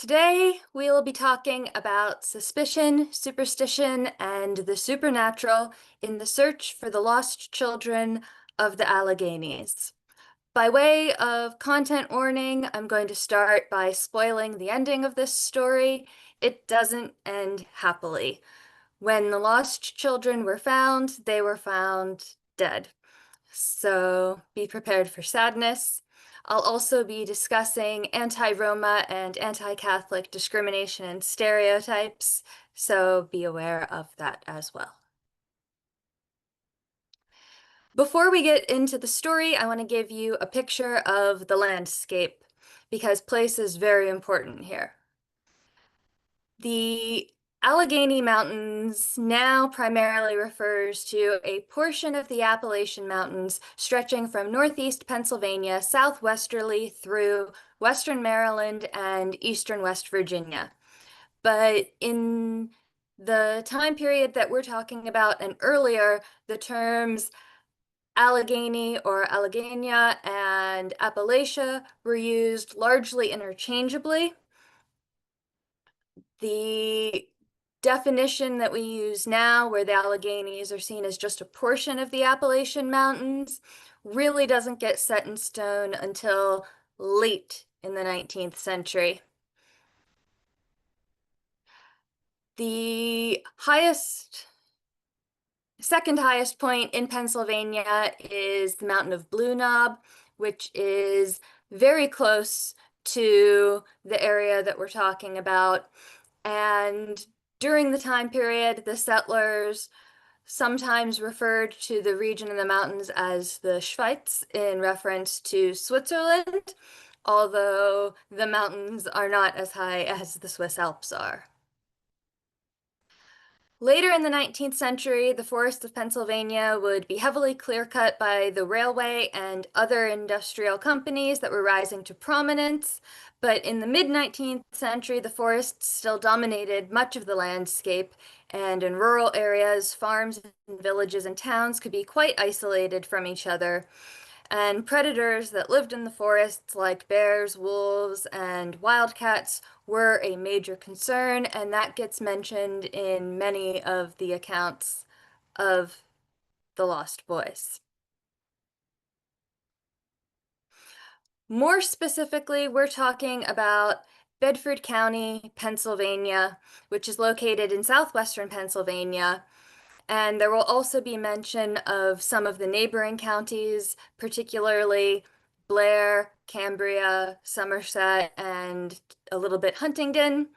Today, we will be talking about suspicion, superstition, and the supernatural in the search for the lost children of the Alleghenies. By way of content warning, I'm going to start by spoiling the ending of this story. It doesn't end happily. When the lost children were found, they were found dead. So be prepared for sadness. I'll also be discussing anti-Roma and anti-Catholic discrimination and stereotypes, so be aware of that as well. Before we get into the story, I want to give you a picture of the landscape because place is very important here. The Allegheny Mountains now primarily refers to a portion of the Appalachian Mountains stretching from northeast Pennsylvania southwesterly through western Maryland and eastern West Virginia. But in the time period that we're talking about and earlier, the terms Allegheny or Alleghenia and Appalachia were used largely interchangeably. The definition that we use now, where the Alleghenies are seen as just a portion of the Appalachian Mountains, really doesn't get set in stone until late in the 19th century. The second highest point in Pennsylvania is the mountain of Blue Knob, which is very close to the area that we're talking about. And during the time period, the settlers sometimes referred to the region in the mountains as the Schweiz in reference to Switzerland, although the mountains are not as high as the Swiss Alps are. Later in the 19th century, the forests of Pennsylvania would be heavily clear-cut by the railway and other industrial companies that were rising to prominence. But in the mid-19th century, the forests still dominated much of the landscape, and in rural areas, farms and villages and towns could be quite isolated from each other. And predators that lived in the forests, like bears, wolves, and wildcats, were a major concern, and that gets mentioned in many of the accounts of the Lost Boys. More specifically, we're talking about Bedford County, Pennsylvania, which is located in southwestern Pennsylvania. And there will also be mention of some of the neighboring counties, particularly Blair, Cambria, Somerset, and a little bit Huntingdon.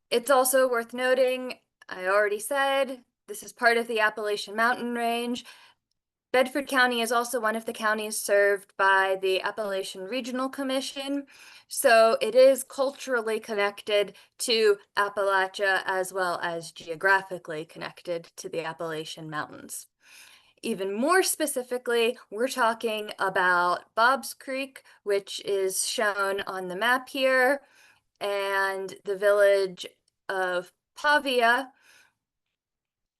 It's also worth noting, I already said, this is part of the Appalachian Mountain Range. Bedford County is also one of the counties served by the Appalachian Regional Commission, so it is culturally connected to Appalachia as well as geographically connected to the Appalachian Mountains. Even more specifically, we're talking about Bob's Creek, which is shown on the map here, and the village of Pavia.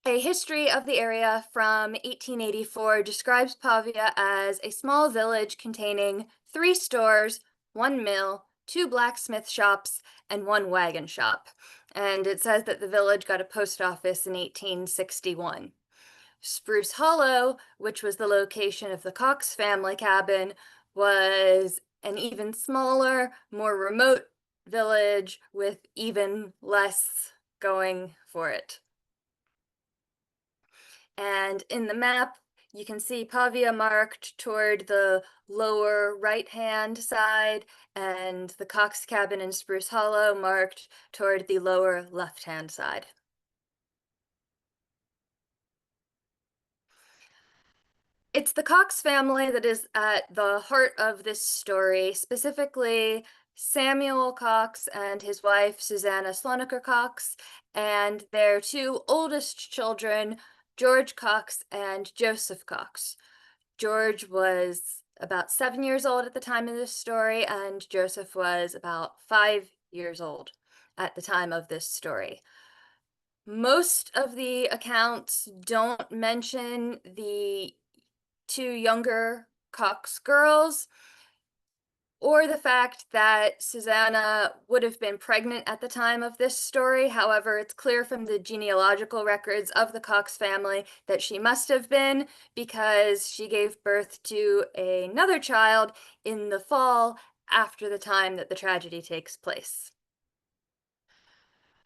A history of the area from 1884 describes Pavia as a small village containing 3 stores, 1 mill, 2 blacksmith shops, and 1 wagon shop. And it says that the village got a post office in 1861. Spruce Hollow, which was the location of the Cox family cabin, was an even smaller, more remote village with even less going for it. And in the map, you can see Pavia marked toward the lower right-hand side and the Cox cabin in Spruce Hollow marked toward the lower left-hand side. It's the Cox family that is at the heart of this story, specifically Samuel Cox and his wife, Susanna Slonaker Cox, and their 2 oldest children, George Cox and Joseph Cox. George was about 7 years old at the time of this story, and Joseph was about 5 years old at the time of this story. Most of the accounts don't mention the 2 younger Cox girls. or the fact that Susanna would have been pregnant at the time of this story. However, it's clear from the genealogical records of the Cox family that she must have been, because she gave birth to another child in the fall after the time that the tragedy takes place.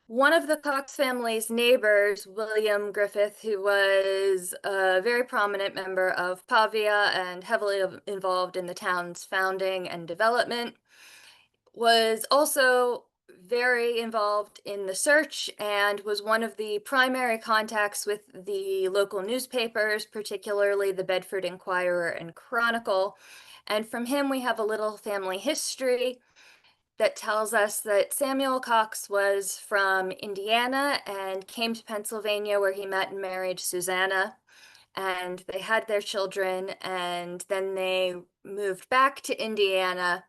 One of the Cox family's neighbors, William Griffith, who was a very prominent member of Pavia and heavily involved in the town's founding and development, was also very involved in the search and was one of the primary contacts with the local newspapers, particularly the Bedford Inquirer and Chronicle. And from him, we have a little family history that tells us that Samuel Cox was from Indiana and came to Pennsylvania, where he met and married Susanna. And they had their children, and then they moved back to Indiana.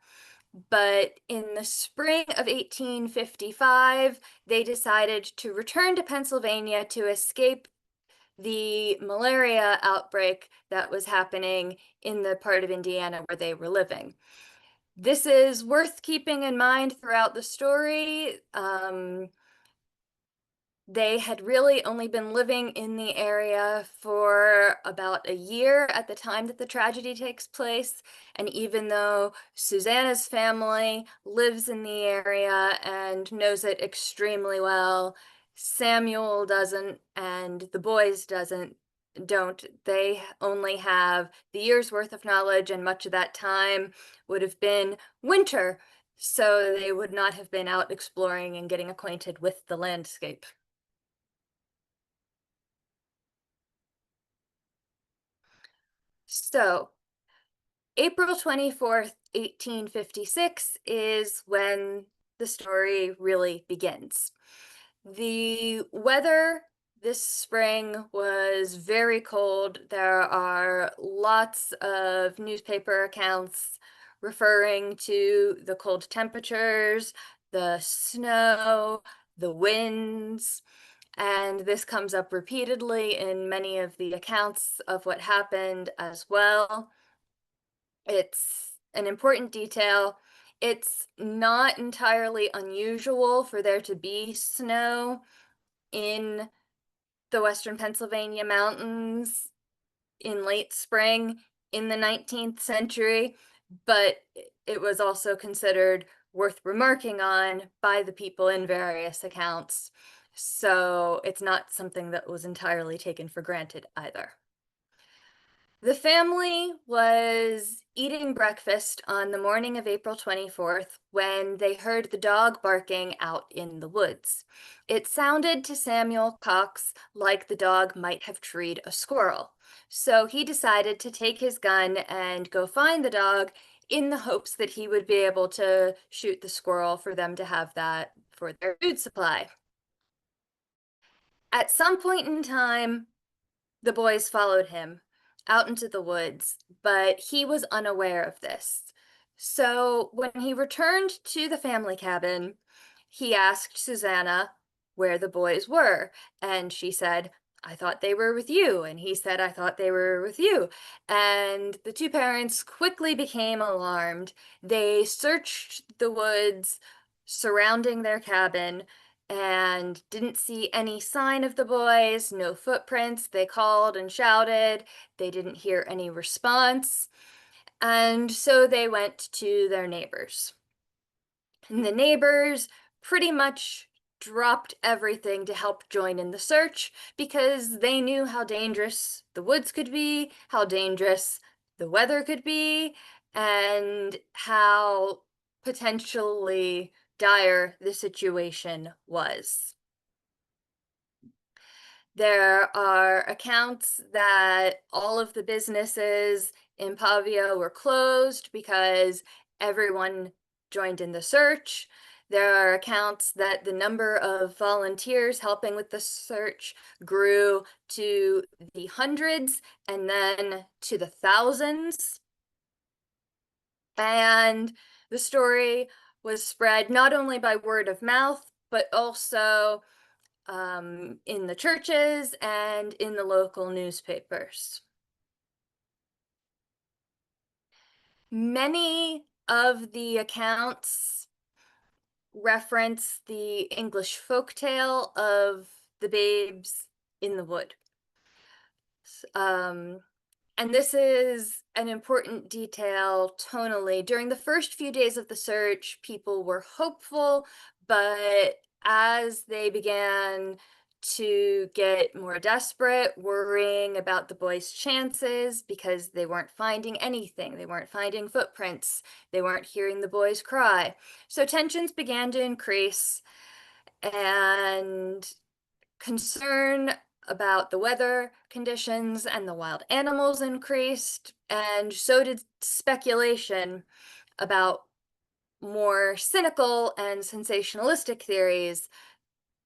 But in the spring of 1855, they decided to return to Pennsylvania to escape the malaria outbreak that was happening in the part of Indiana where they were living. This is worth keeping in mind throughout the story. They had really only been living in the area for about a year at the time that the tragedy takes place. And even though Susanna's family lives in the area and knows it extremely well, Samuel doesn't, and the boys don't. They only have the year's worth of knowledge, and much of that time would have been winter. So they would not have been out exploring and getting acquainted with the landscape. So, April 24th, 1856 is when the story really begins. The weather this spring was very cold. There are lots of newspaper accounts referring to the cold temperatures, the snow, the winds, and this comes up repeatedly in many of the accounts of what happened as well. It's an important detail. It's not entirely unusual for there to be snow in the Western Pennsylvania mountains in late spring in the 19th century, but it was also considered worth remarking on by the people in various accounts. So it's not something that was entirely taken for granted either. The family was eating breakfast on the morning of April 24th when they heard the dog barking out in the woods. It sounded to Samuel Cox like the dog might have treed a squirrel. So he decided to take his gun and go find the dog in the hopes that he would be able to shoot the squirrel for them to have that for their food supply. At some point in time, the boys followed him out into the woods, but he was unaware of this. So when he returned to the family cabin, he asked Susanna where the boys were, and she said, "I thought they were with you." And he said, "I thought they were with you." And the two parents quickly became alarmed. They searched the woods surrounding their cabin and didn't see any sign of the boys, no footprints. They called and shouted. They didn't hear any response. And so they went to their neighbors. And the neighbors pretty much dropped everything to help join in the search because they knew how dangerous the woods could be, how dangerous the weather could be, and how potentially dire the situation was. There are accounts that all of the businesses in Pavia were closed because everyone joined in the search. There are accounts that the number of volunteers helping with the search grew to the hundreds and then to the thousands. And the story was spread not only by word of mouth, but also in the churches and in the local newspapers. Many of the accounts reference the English folk tale of the babes in the wood. Um, and this is an important detail tonally. During the first few days of the search, people were hopeful, but as they began to get more desperate, worrying about the boys' chances because they weren't finding anything. They weren't finding footprints. They weren't hearing the boys cry. So tensions began to increase, and concern about the weather conditions and the wild animals increased, and so did speculation about more cynical and sensationalistic theories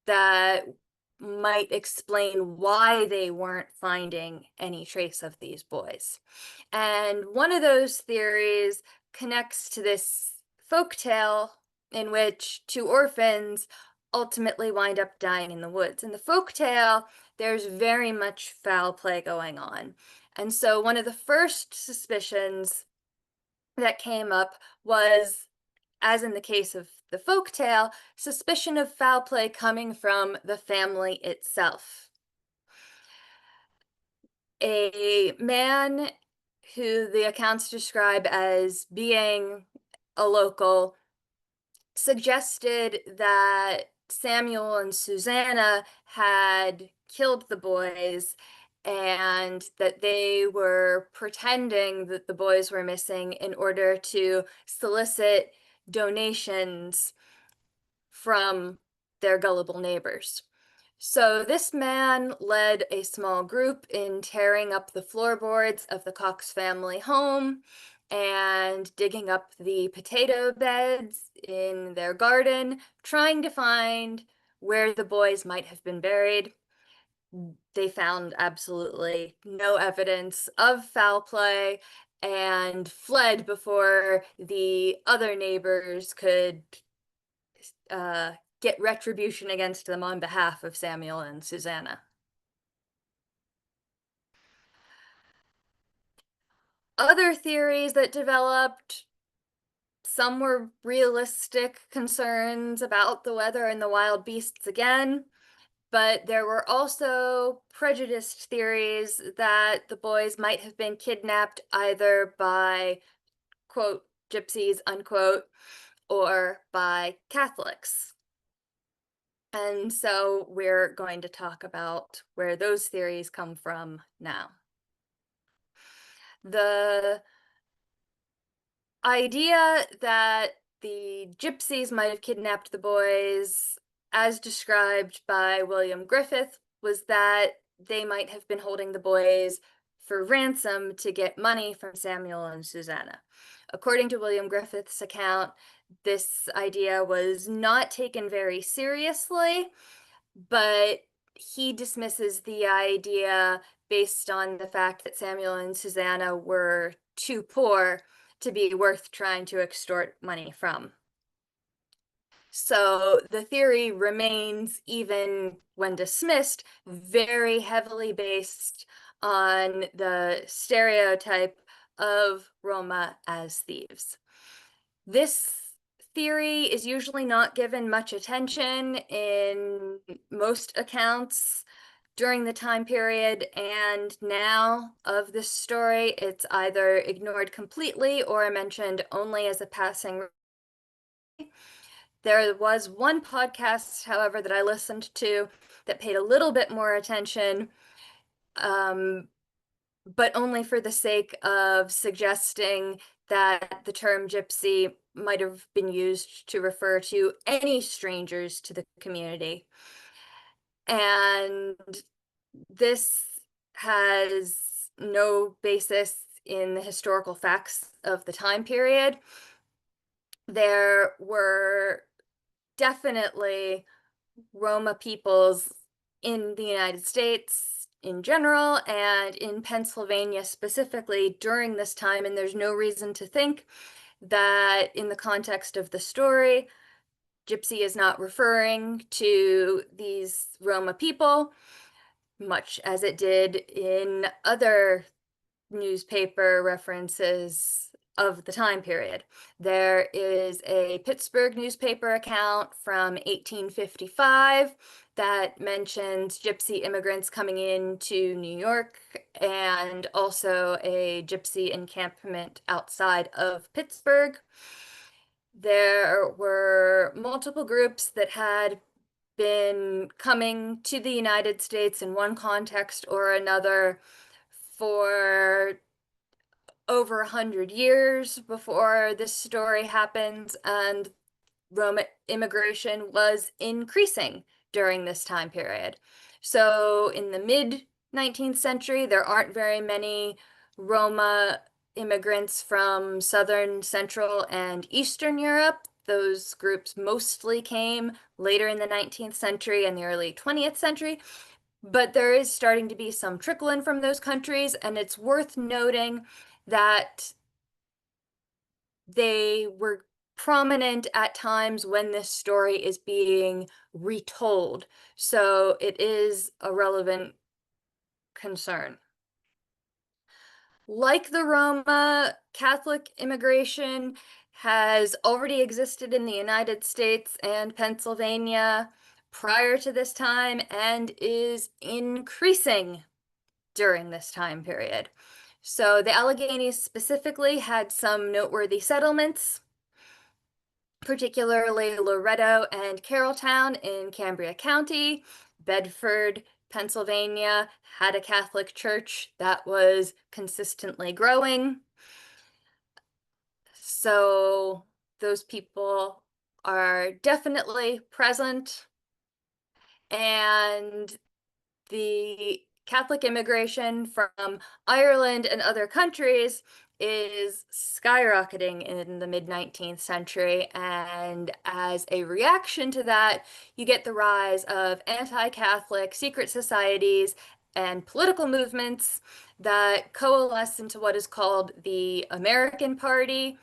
that might explain why they weren't finding any trace of these boys. And one of those theories connects to this folk tale in which two orphans ultimately wind up dying in the woods. In the folk tale, there's very much foul play going on. And so one of the first suspicions that came up was, as in the case of the folk tale, suspicion of foul play coming from the family itself. A man who the accounts describe as being a local suggested that Samuel and Susanna had killed the boys and that they were pretending that the boys were missing in order to solicit donations from their gullible neighbors. So this man led a small group in tearing up the floorboards of the Cox family home and digging up the potato beds in their garden, trying to find where the boys might have been buried. They found absolutely no evidence of foul play and fled before the other neighbors could get retribution against them on behalf of Samuel and Susanna. Other theories that developed, some were realistic concerns about the weather and the wild beasts again, but there were also prejudiced theories that the boys might have been kidnapped either by, quote, gypsies, unquote, or by Catholics. And so we're going to talk about where those theories come from now. The idea that the gypsies might have kidnapped the boys, as described by William Griffith, was that they might have been holding the boys for ransom to get money from Samuel and Susanna. According to William Griffith's account, this idea was not taken very seriously, but he dismisses the idea based on the fact that Samuel and Susanna were too poor to be worth trying to extort money from. So the theory remains, even when dismissed, very heavily based on the stereotype of Roma as thieves. This theory is usually not given much attention in most accounts during the time period, and now of this story, it's either ignored completely or mentioned only as a passing. There was one podcast, however, that I listened to that paid a little bit more attention, but only for the sake of suggesting that the term gypsy might have been used to refer to any strangers to the community. And this has no basis in the historical facts of the time period. There were definitely Roma peoples in the United States in general and in Pennsylvania specifically during this time, and there's no reason to think that in the context of the story, gypsy is not referring to these Roma people, much as it did in other newspaper references of the time period. There is a Pittsburgh newspaper account from 1855 that mentions gypsy immigrants coming into New York, and also a gypsy encampment outside of Pittsburgh. There were multiple groups that had been coming to the United States in one context or another for over 100 years before this story happens, and Roma immigration was increasing during this time period. So in the mid 19th century, there aren't very many Roma immigrants from Southern, Central, and Eastern Europe. Those groups mostly came later in the 19th century and the early 20th century. But there is starting to be some trickle in from those countries, and it's worth noting that they were prominent at times when this story is being retold. So it is a relevant concern. Like the Roma, Catholic immigration has already existed in the United States and Pennsylvania prior to this time and is increasing during this time period. So the Alleghenies specifically had some noteworthy settlements, particularly Loretto and Carrolltown in Cambria County. Bedford, Pennsylvania had a Catholic church that was consistently growing. So those people are definitely present, and the Catholic immigration from Ireland and other countries is skyrocketing in the mid 19th century. And as a reaction to that, you get the rise of anti Catholic secret societies and political movements that coalesce into what is called the American Party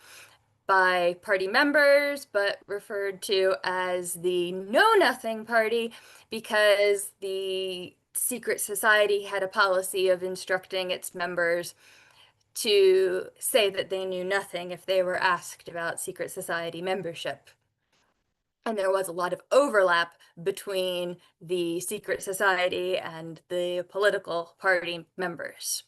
by party members, but referred to as the Know Nothing Party because the secret society had a policy of instructing its members to say that they knew nothing if they were asked about secret society membership. And there was a lot of overlap between the secret society and the political party members.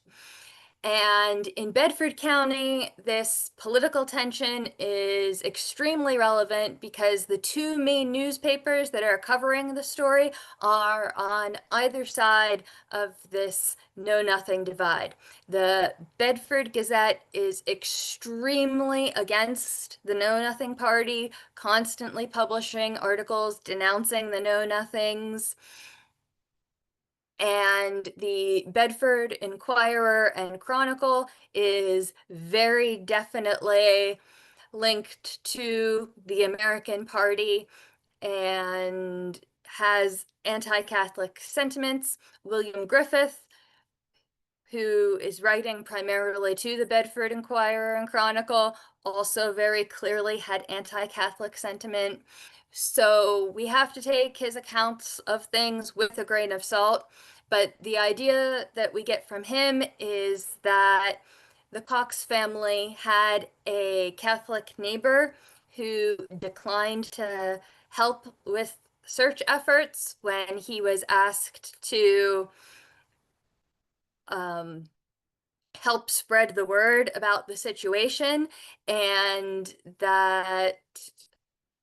And in Bedford County, this political tension is extremely relevant because the two main newspapers that are covering the story are on either side of this know-nothing divide. The Bedford Gazette is extremely against the Know-Nothing Party, constantly publishing articles denouncing the Know-Nothings. And the Bedford Inquirer and Chronicle is very definitely linked to the American Party and has anti-Catholic sentiments. William Griffith, who is writing primarily to the Bedford Inquirer and Chronicle, also very clearly had anti-Catholic sentiment. So we have to take his accounts of things with a grain of salt. But the idea that we get from him is that the Cox family had a Catholic neighbor who declined to help with search efforts when he was asked to help spread the word about the situation, and that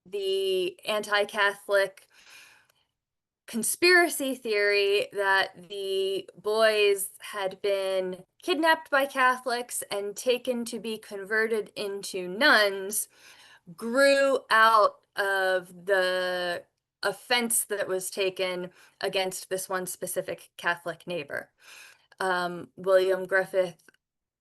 the anti-Catholic conspiracy theory that the boys had been kidnapped by Catholics and taken to be converted into nuns grew out of the offense that was taken against this one specific Catholic neighbor. William Griffith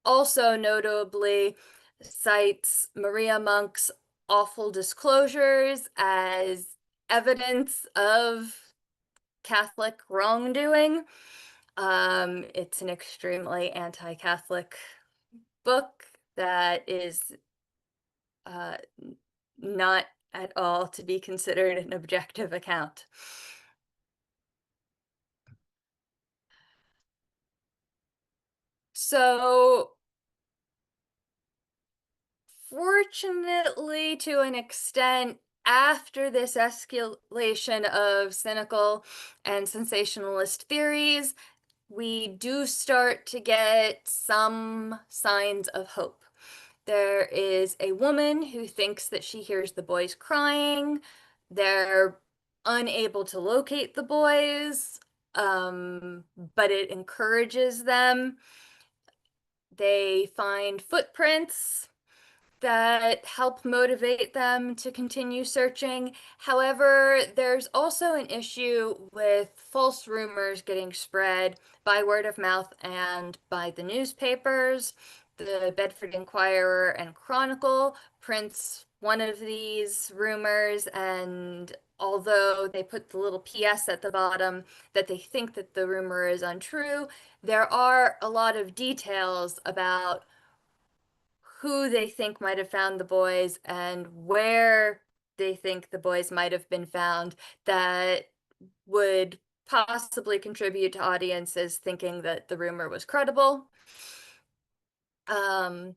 also notably cites Maria Monk's awful disclosures as evidence of Catholic wrongdoing. It's an extremely anti-Catholic book that is uh, not at all to be considered an objective account. So Unfortunately, to an extent, after this escalation of cynical and sensationalist theories, we do start to get some signs of hope. There is a woman who thinks that she hears the boys crying. They're unable to locate the boys, but it encourages them. They find footprints that help motivate them to continue searching. However, there's also an issue with false rumors getting spread by word of mouth and by the newspapers. The Bedford Inquirer and Chronicle prints one of these rumors, and although they put the little PS at the bottom that they think that the rumor is untrue, there are a lot of details about who they think might have found the boys and where they think the boys might have been found that would possibly contribute to audiences thinking that the rumor was credible. Um,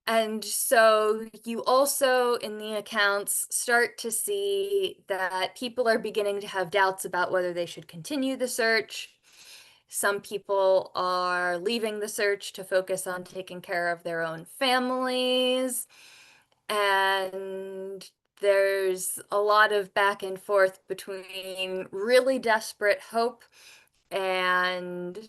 and so you also, in the accounts, start to see that people are beginning to have doubts about whether they should continue the search. Some people are leaving the search to focus on taking care of their own families. And there's a lot of back and forth between really desperate hope and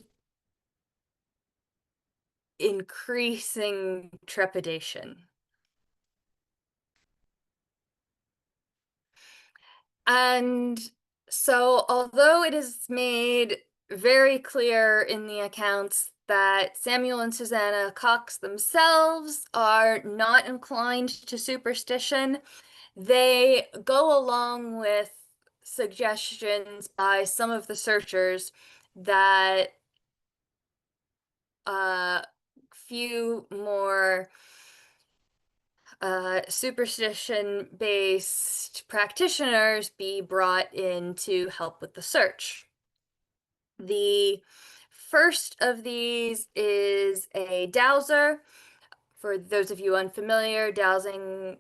increasing trepidation. And so, although it is made very clear in the accounts that Samuel and Susanna Cox themselves are not inclined to superstition, they go along with suggestions by some of the searchers that a few more superstition-based practitioners be brought in to help with the search. The first of these is a dowser. For those of you unfamiliar, dowsing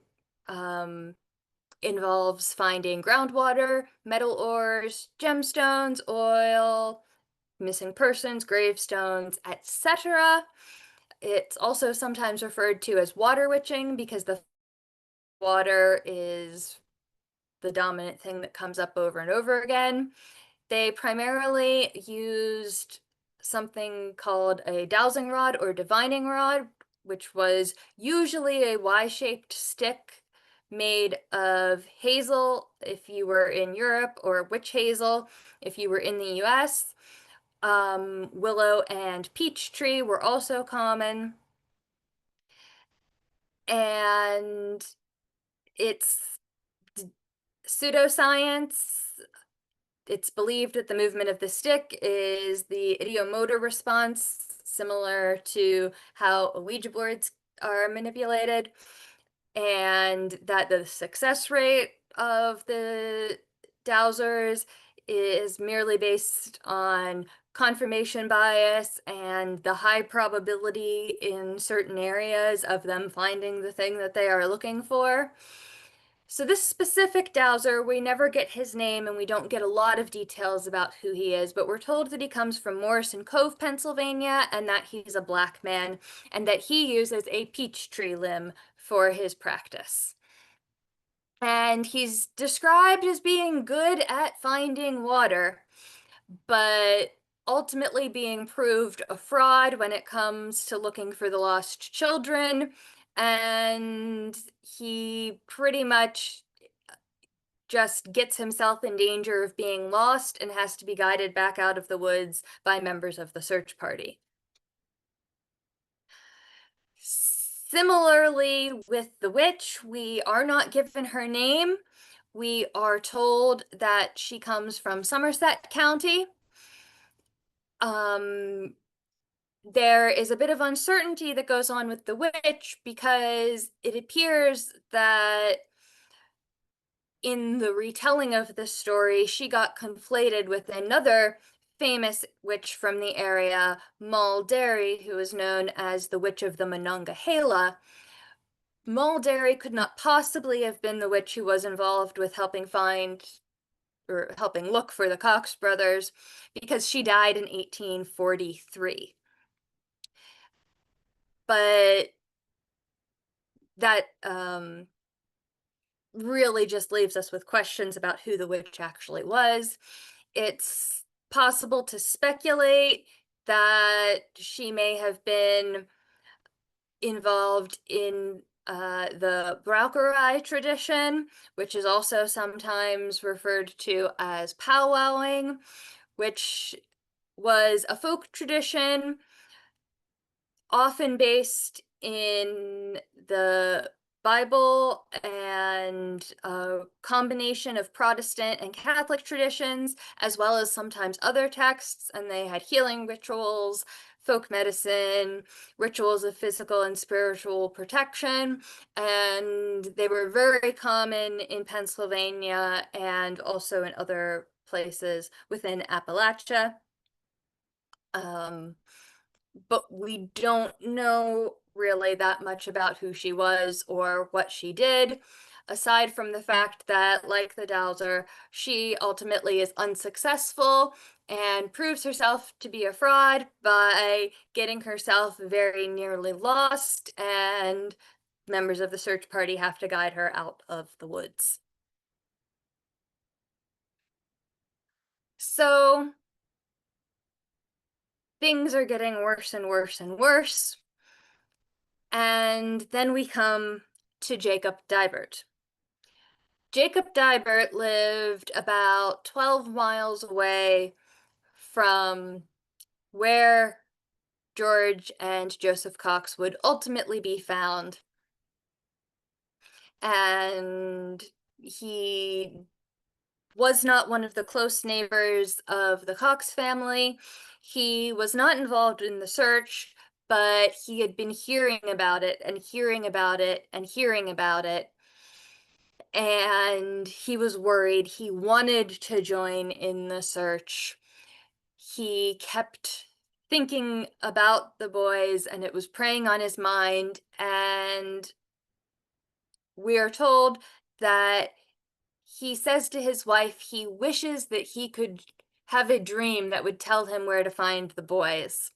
involves finding groundwater, metal ores, gemstones, oil, missing persons, gravestones, etc. It's also sometimes referred to as water witching because the water is the dominant thing that comes up over and over again. They primarily used something called a dowsing rod or divining rod, which was usually a Y-shaped stick made of hazel if you were in Europe, or witch hazel if you were in the US. Willow and peach tree were also common. And it's pseudoscience. It's believed that the movement of the stick is the ideomotor response, similar to how Ouija boards are manipulated, and that the success rate of the dowsers is merely based on confirmation bias and the high probability in certain areas of them finding the thing that they are looking for. So this specific dowser, we never get his name and we don't get a lot of details about who he is, but we're told that he comes from Morrison Cove, Pennsylvania, and that he's a black man, and that he uses a peach tree limb for his practice. And he's described as being good at finding water, but ultimately being proved a fraud when it comes to looking for the lost children. And he pretty much just gets himself in danger of being lost and has to be guided back out of the woods by members of the search party. Similarly, with the witch, we are not given her name. We are told that she comes from Somerset County. There is a bit of uncertainty that goes on with the witch because it appears that in the retelling of this story, she got conflated with another famous witch from the area, Moll Derry, who is known as the Witch of the Monongahela. Mulderry could not possibly have been the witch who was involved with helping find or helping look for the Cox brothers because she died in 1843. But that really just leaves us with questions about who the witch actually was. It's possible to speculate that she may have been involved in the Braucherei tradition, which is also sometimes referred to as powwowing, which was a folk tradition often based in the Bible and a combination of Protestant and Catholic traditions, as well as sometimes other texts. And they had healing rituals, folk medicine, rituals of physical and spiritual protection. And they were very common in Pennsylvania and also in other places within Appalachia. But we don't know really that much about who she was or what she did, aside from the fact that, like the Dowser, she ultimately is unsuccessful and proves herself to be a fraud by getting herself very nearly lost, and members of the search party have to guide her out of the woods. So things are getting worse and worse and worse. And then we come to Jacob Dibert. Jacob Dibert lived about 12 miles away from where George and Joseph Cox would ultimately be found. And he was not one of the close neighbors of the Cox family. He was not involved in the search, but he had been hearing about it and hearing about it and hearing about it. And he was worried. He wanted to join in the search. He kept thinking about the boys, and it was preying on his mind. And we are told that he says to his wife he wishes that he could have a dream that would tell him where to find the boys.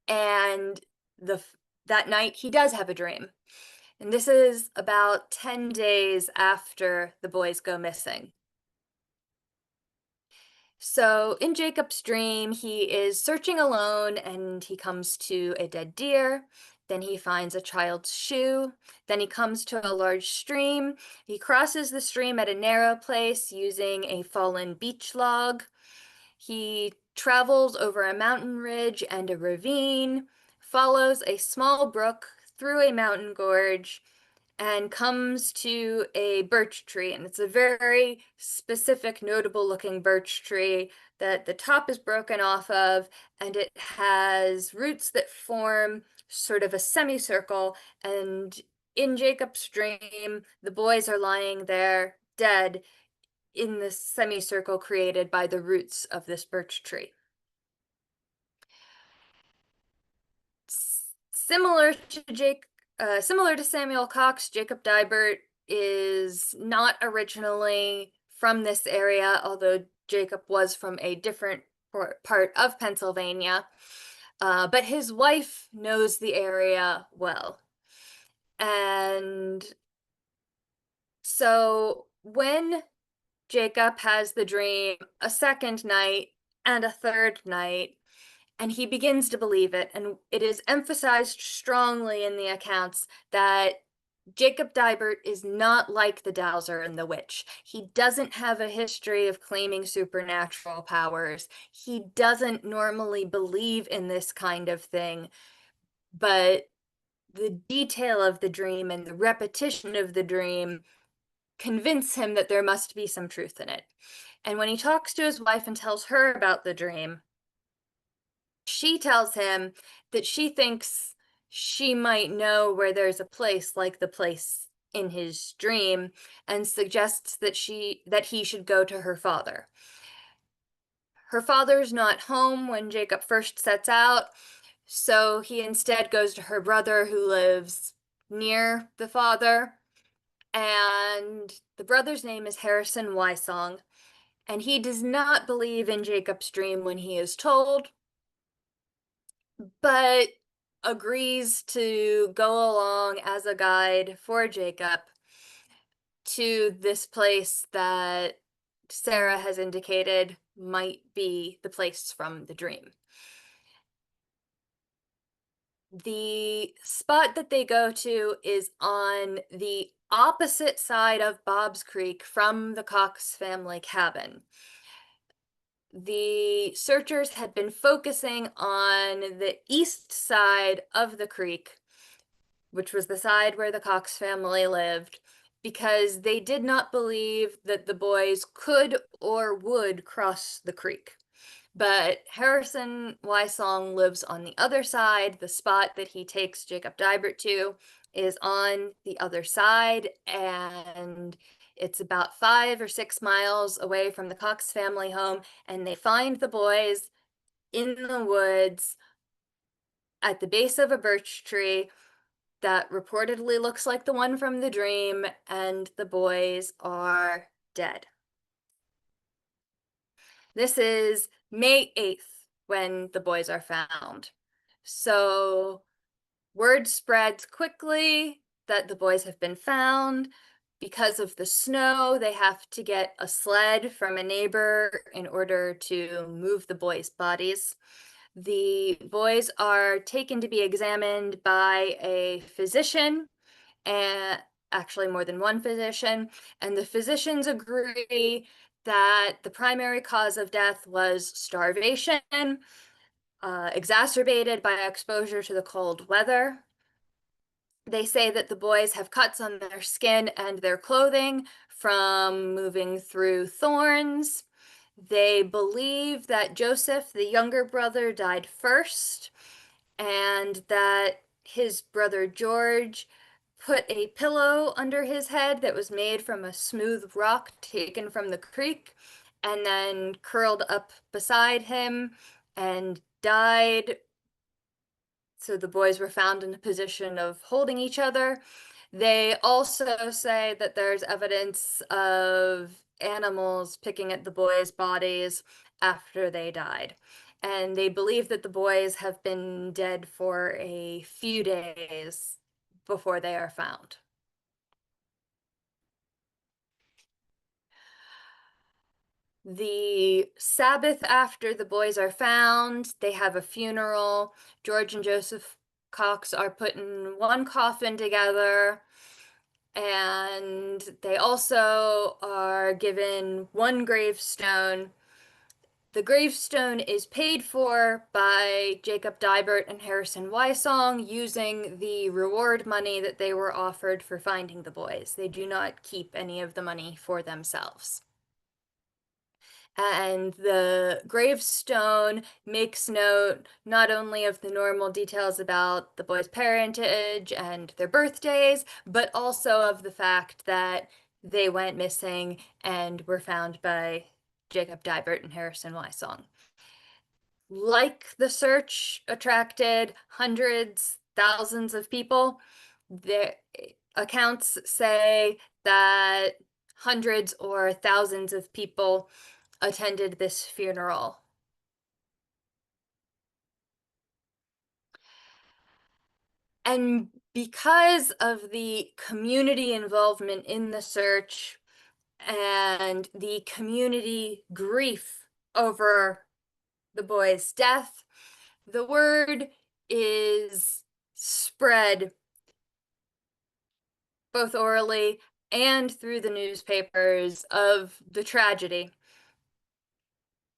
And that night he does have a dream. And this is about 10 days after the boys go missing. So in Jacob's dream, he is searching alone and he comes to a dead deer. Then he finds a child's shoe. Then he comes to a large stream. He crosses the stream at a narrow place using a fallen beech log. He travels over a mountain ridge and a ravine, follows a small brook through a mountain gorge, and comes to a birch tree. And it's a very specific, notable looking birch tree that the top is broken off of, and it has roots that form sort of a semicircle. And in Jacob's dream, the boys are lying there dead in the semicircle created by the roots of this birch tree. Similar to Samuel Cox, Jacob Dibert is not originally from this area, although Jacob was from a different part of Pennsylvania. But his wife knows the area well. And so when Jacob has the dream a second night and a third night, and he begins to believe it, and it is emphasized strongly in the accounts that Jacob Dibert is not like the Dowser and the witch. He doesn't have a history of claiming supernatural powers. He doesn't normally believe in this kind of thing, but the detail of the dream and the repetition of the dream convince him that there must be some truth in it. And when he talks to his wife and tells her about the dream, she tells him that she thinks she might know where there's a place like the place in his dream, and suggests that he should go to her father. Her father's not home when Jacob first sets out, so he instead goes to her brother, who lives near the father. And the brother's name is Harrison Wysong, and he does not believe in Jacob's dream when he is told, but agrees to go along as a guide for Jacob to this place that Sarah has indicated might be the place from the dream. The spot that they go to is on the opposite side of Bob's Creek from the Cox family cabin. The searchers had been focusing on the east side of the creek, which was the side where the Cox family lived, because they did not believe that the boys could or would cross the creek. But Harrison Wysong lives on the other side. The spot that he takes Jacob Dibert to is on the other side, and it's about 5 or 6 miles away from the Cox family home. And they find the boys in the woods at the base of a birch tree that reportedly looks like the one from the dream, and the boys are dead. This is May 8th when the boys are found. So word spreads quickly that the boys have been found. Because of the snow, they have to get a sled from a neighbor in order to move the boys' bodies. The boys are taken to be examined by a physician, and actually more than one physician, and the physicians agree that the primary cause of death was starvation, exacerbated by exposure to the cold weather. They say that the boys have cuts on their skin and their clothing from moving through thorns. They believe that Joseph, the younger brother, died first, and that his brother George put a pillow under his head that was made from a smooth rock taken from the creek, and then curled up beside him and died. So the boys were found in a position of holding each other. They also say that there's evidence of animals picking at the boys' bodies after they died. And they believe that the boys have been dead for a few days before they are found. The Sabbath after the boys are found, they have a funeral. George and Joseph Cox are put in one coffin together, and they also are given one gravestone. The gravestone is paid for by Jacob Dibert and Harrison Wysong using the reward money that they were offered for finding the boys. They do not keep any of the money for themselves. And the gravestone makes note not only of the normal details about the boys' parentage and their birthdays, but also of the fact that they went missing and were found by Jacob Dibert and Harrison Wysong. Like the search attracted hundreds, thousands of people, the accounts say that hundreds or thousands of people attended this funeral. And because of the community involvement in the search and the community grief over the boy's death, the word is spread both orally and through the newspapers of the tragedy.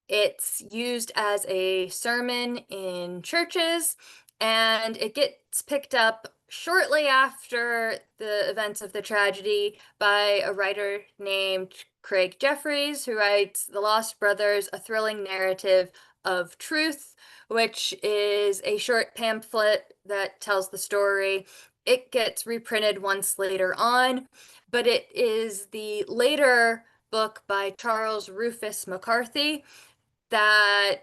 It's used as a sermon in churches, and it gets picked up shortly after the events of the tragedy by a writer named Craig Jeffries, who writes The Lost Brothers, A Thrilling Narrative of Truth, which is a short pamphlet that tells the story. It gets reprinted once later on, but it is the later book by Charles Rufus McCarthy that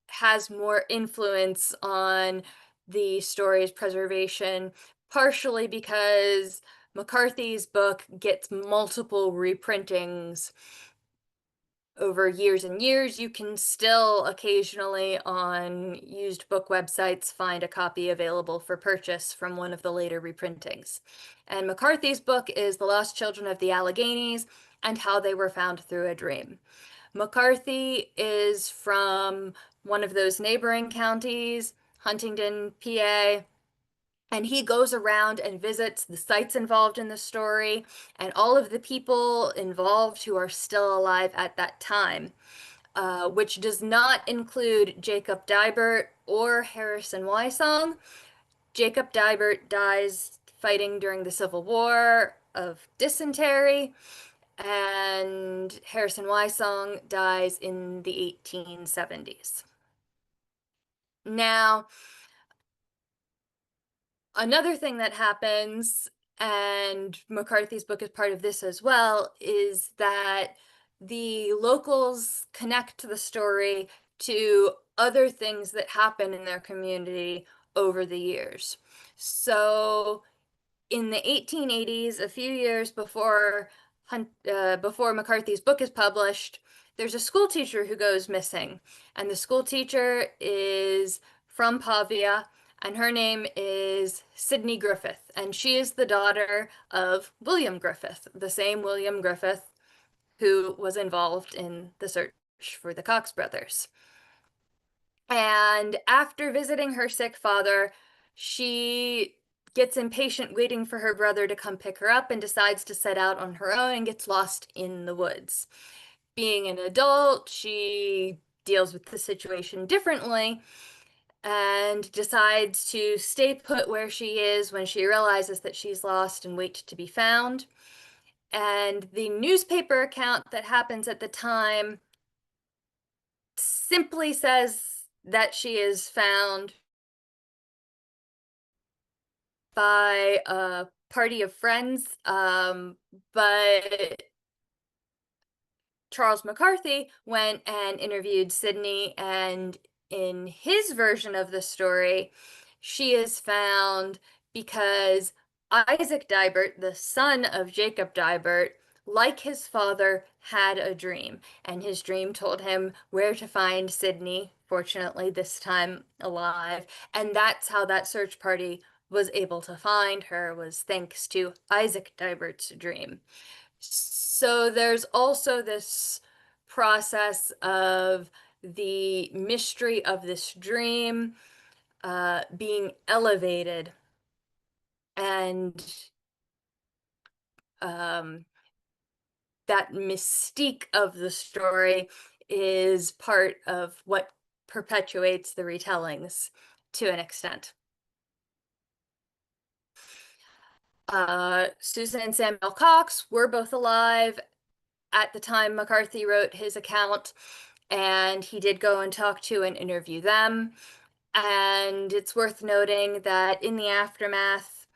has more influence on the story's preservation, partially because McCarthy's book gets multiple reprintings over years and years. You can still occasionally on used book websites find a copy available for purchase from one of the later reprintings. And McCarthy's book is The Lost Children of the Alleghenies and How They Were Found Through a Dream. McCarthy is from one of those neighboring counties, Huntingdon, PA, and he goes around and visits the sites involved in the story and all of the people involved who are still alive at that time, which does not include Jacob Dibert or Harrison Wysong. Jacob Dibert dies fighting during the Civil War of dysentery, and Harrison Wysong dies in the 1870s. Now, another thing that happens, and McCarthy's book is part of this as well, is that the locals connect the story to other things that happen in their community over the years. So in the 1880s, a few years before McCarthy's book is published, there's a school teacher who goes missing, and the school teacher is from Pavia, and her name is Sydney Griffith, and she is the daughter of William Griffith, the same William Griffith who was involved in the search for the Cox brothers. And after visiting her sick father, she gets impatient waiting for her brother to come pick her up and decides to set out on her own and gets lost in the woods. Being an adult, she deals with the situation differently and decides to stay put where she is when she realizes that she's lost and wait to be found. And the newspaper account that happens at the time simply says that she is found by a party of friends, but Charles McCarthy went and interviewed Sydney, and in his version of the story, she is found because Isaac Dibert, the son of Jacob Dibert, like his father, had a dream, and his dream told him where to find Sydney, fortunately this time alive, and that's how that search party was able to find her, was thanks to Isaac Dibert's dream. So there's also this process of the mystery of this dream being elevated, and that mystique of the story is part of what perpetuates the retellings to an extent. Susan and Samuel Cox were both alive at the time McCarthy wrote his account, and he did go and talk to and interview them. And it's worth noting that in the aftermath,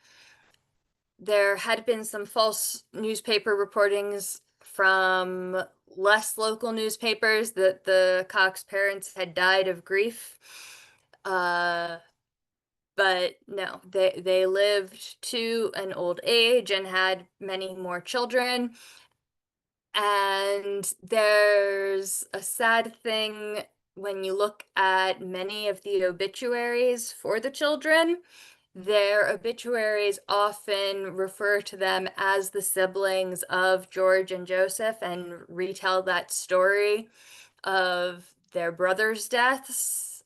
there had been some false newspaper reportings from less local newspapers that the Cox parents had died of grief. But no, they lived to an old age and had many more children. And there's a sad thing when you look at many of the obituaries for the children. Their obituaries often refer to them as the siblings of George and Joseph and retell that story of their brothers' deaths.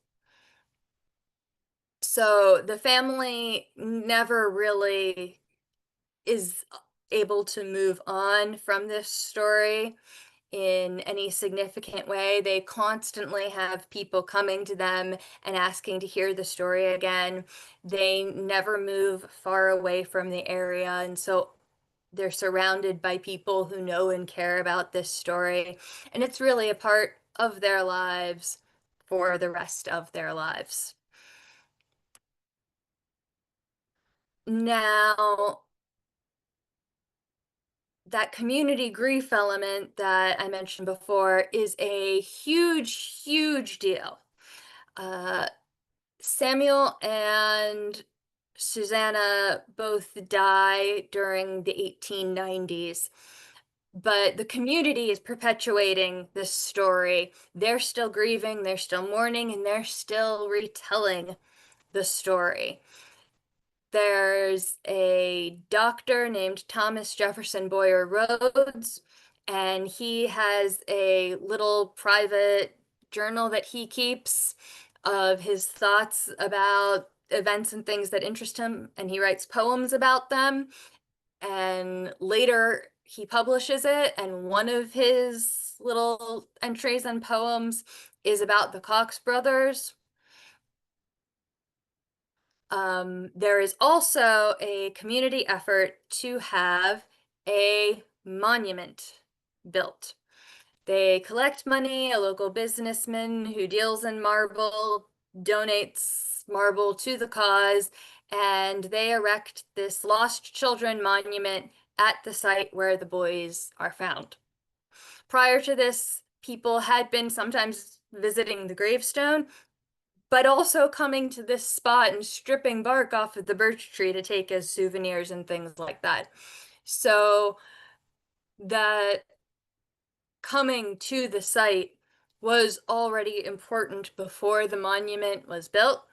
So the family never really is able to move on from this story in any significant way. They constantly have people coming to them and asking to hear the story again. They never move far away from the area, and so they're surrounded by people who know and care about this story, and it's really a part of their lives for the rest of their lives. Now, that community grief element that I mentioned before is a huge, huge deal. Uh, Samuel and Susanna both die during the 1890s. But the community is perpetuating this story. They're still grieving, they're still mourning, and they're still retelling the story. There's a doctor named Thomas Jefferson Boyer Rhodes, and he has a little private journal that he keeps of his thoughts about events and things that interest him, and he writes poems about them. And later he publishes it, and one of his little entries and poems is about the Cox brothers. There is also a community effort to have a monument built. They collect money, a local businessman who deals in marble donates marble to the cause, and they erect this lost children monument at the site where the boys are found. Prior to this, people had been sometimes visiting the gravestone, but also coming to this spot and stripping bark off of the birch tree to take as souvenirs and things like that. So that coming to the site was already important before the monument was built.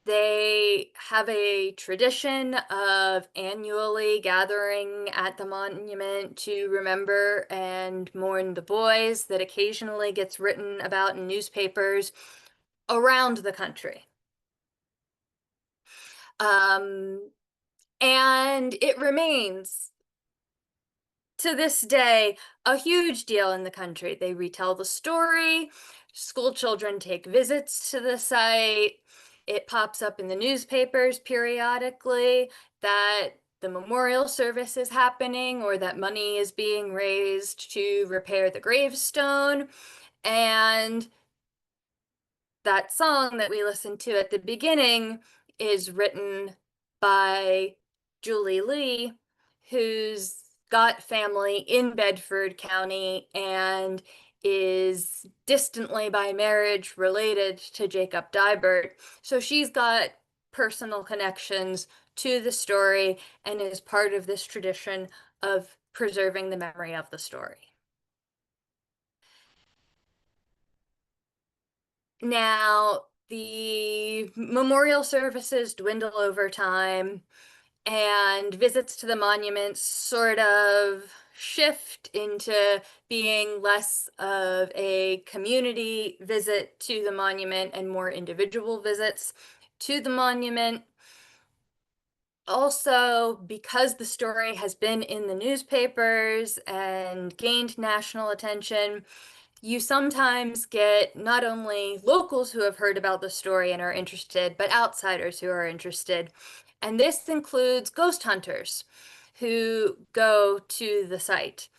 They have a tradition of annually gathering at the monument to remember and mourn the boys that occasionally gets written about in newspapers around the country. Um, and it remains to this day a huge deal in the country. They retell the story, school children take visits to the site, it pops up in the newspapers periodically that the memorial service is happening or that money is being raised to repair the gravestone. And that song that we listened to at the beginning is written by Julie Lee, who's got family in Bedford County and is distantly by marriage related to Jacob Dibert. So she's got personal connections to the story and is part of this tradition of preserving the memory of the story. Now, the memorial services dwindle over time, and visits to the monuments sort of shift into being less of a community visit to the monument and more individual visits to the monument. Also, because the story has been in the newspapers and gained national attention, you sometimes get not only locals who have heard about the story and are interested, but outsiders who are interested. And this includes ghost hunters who go to the site.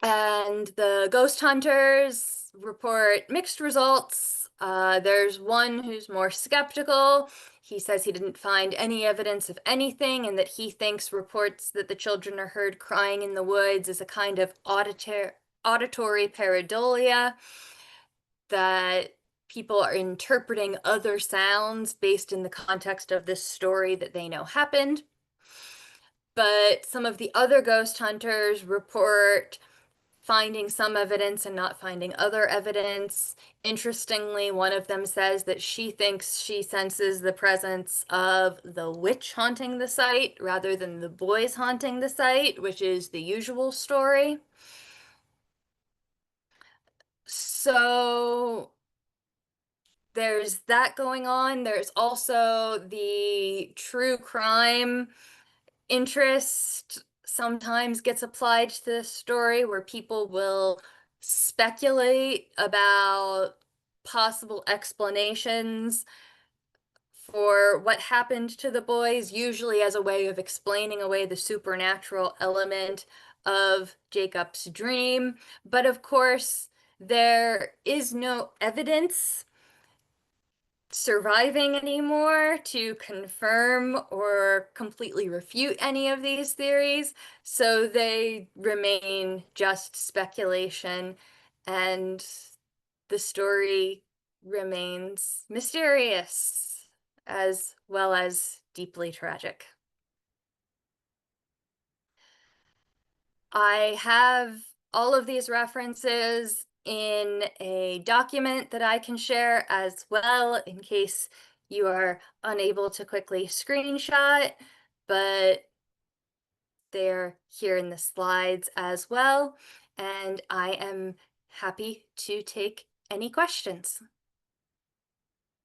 And the ghost hunters report mixed results. There's one who's more skeptical. He says he didn't find any evidence of anything and that he thinks reports that the children are heard crying in the woods is a kind of auditory pareidolia, that people are interpreting other sounds based in the context of this story that they know happened. But some of the other ghost hunters report finding some evidence and not finding other evidence. Interestingly, one of them says that she thinks she senses the presence of the witch haunting the site rather than the boys haunting the site, which is the usual story. So there's that going on. There's also the true crime interest sometimes gets applied to this story where people will speculate about possible explanations for what happened to the boys, usually as a way of explaining away the supernatural element of Jacob's dream. But of course, there is no evidence surviving anymore to confirm or completely refute any of these theories, so they remain just speculation, and the story remains mysterious as well as deeply tragic. I have all of these references in a document that I can share as well in case you are unable to quickly screenshot, but they're here in the slides as well. And I am happy to take any questions.